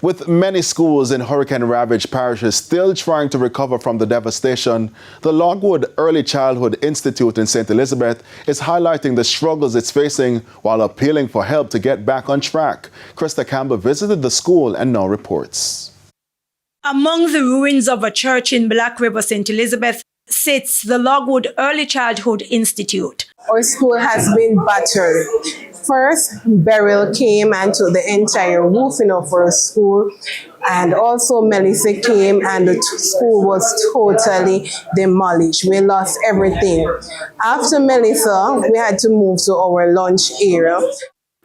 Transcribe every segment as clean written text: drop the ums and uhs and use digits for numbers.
With many schools in hurricane-ravaged parishes still trying to recover from the devastation, the Logwood Early Childhood Institute in St. Elizabeth is highlighting the struggles it's facing while appealing for help to get back on track. Krista Campbell visited the school and now reports. Among the ruins of a church in Black River, St. Elizabeth, sits the Logwood Early Childhood Institute. Our school has been battered. First, burial came and took the entire roofing of our school, and also Melissa came and the school was totally demolished. We lost everything. After Melissa, we had to move to our lunch area.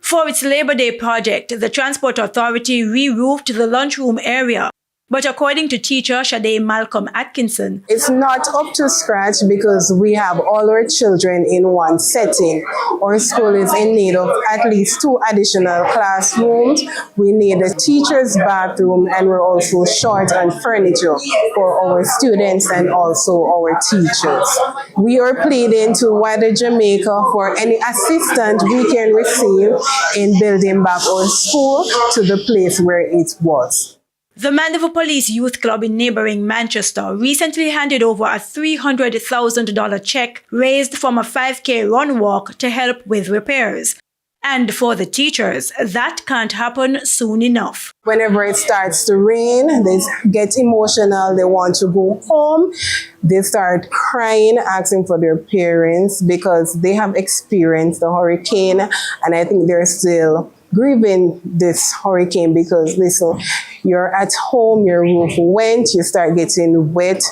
For its Labor Day project, the Transport Authority re-roofed the lunchroom area. But according to teacher Shade Malcolm Atkinson, it's not up to scratch because we have all our children in one setting. Our school is in need of at least 2 additional classrooms. We need a teacher's bathroom, and we're also short on furniture for our students and also our teachers. We are pleading to wider Jamaica for any assistance we can receive in building back our school to the place where it was. The Mandeville Police Youth Club in neighboring Manchester recently handed over a $300,000 check raised from a 5K run walk to help with repairs. And for the teachers, that can't happen soon enough. Whenever it starts to rain, they get emotional, they want to go home. They start crying, asking for their parents because they have experienced the hurricane, and I think they're still grieving this hurricane because, listen, you're at home, your roof went, you start getting wet,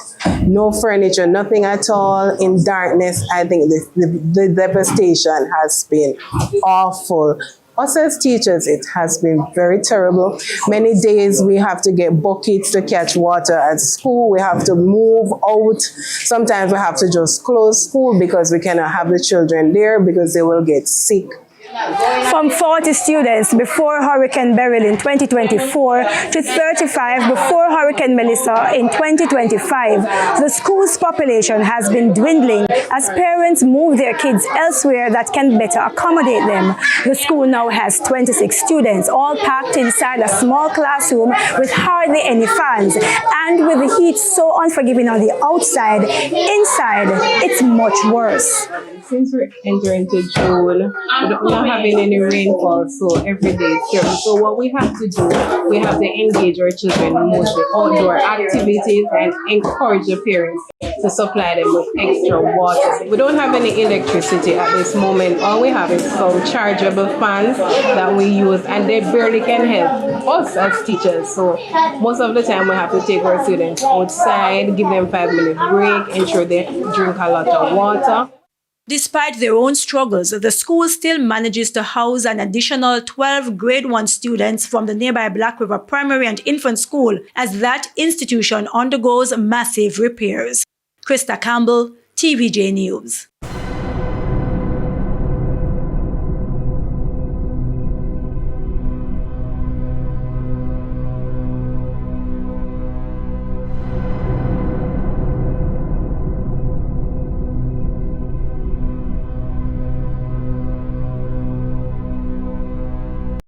no furniture, nothing at all, in darkness. I think the devastation has been awful. Us as teachers, it has been very terrible. Many days we have to get buckets to catch water at school. We have to move out. Sometimes we have to just close school because we cannot have the children there because they will get sick. From 40 students before Hurricane Beryl in 2024 to 35 before Hurricane Melissa in 2025, the school's population has been dwindling as parents move their kids elsewhere that can better accommodate them. The school now has 26 students, all packed inside a small classroom with hardly any fans. And with the heat so unforgiving on the outside, inside, it's much worse. Since we're entering into June, we're not having any rainfall, so every day is terrible. So what we have to do, we have to engage our children mostly outdoor activities and encourage the parents to supply them with extra water. We don't have any electricity at this moment. All we have is some chargeable fans that we use, and they barely can help us as teachers. So most of the time we have to take our students outside, give them 5-minute break, ensure they drink a lot of water. Despite their own struggles, the school still manages to house an additional 12 grade 1 students from the nearby Black River Primary and Infant School as that institution undergoes massive repairs. Krista Campbell, TVJ News.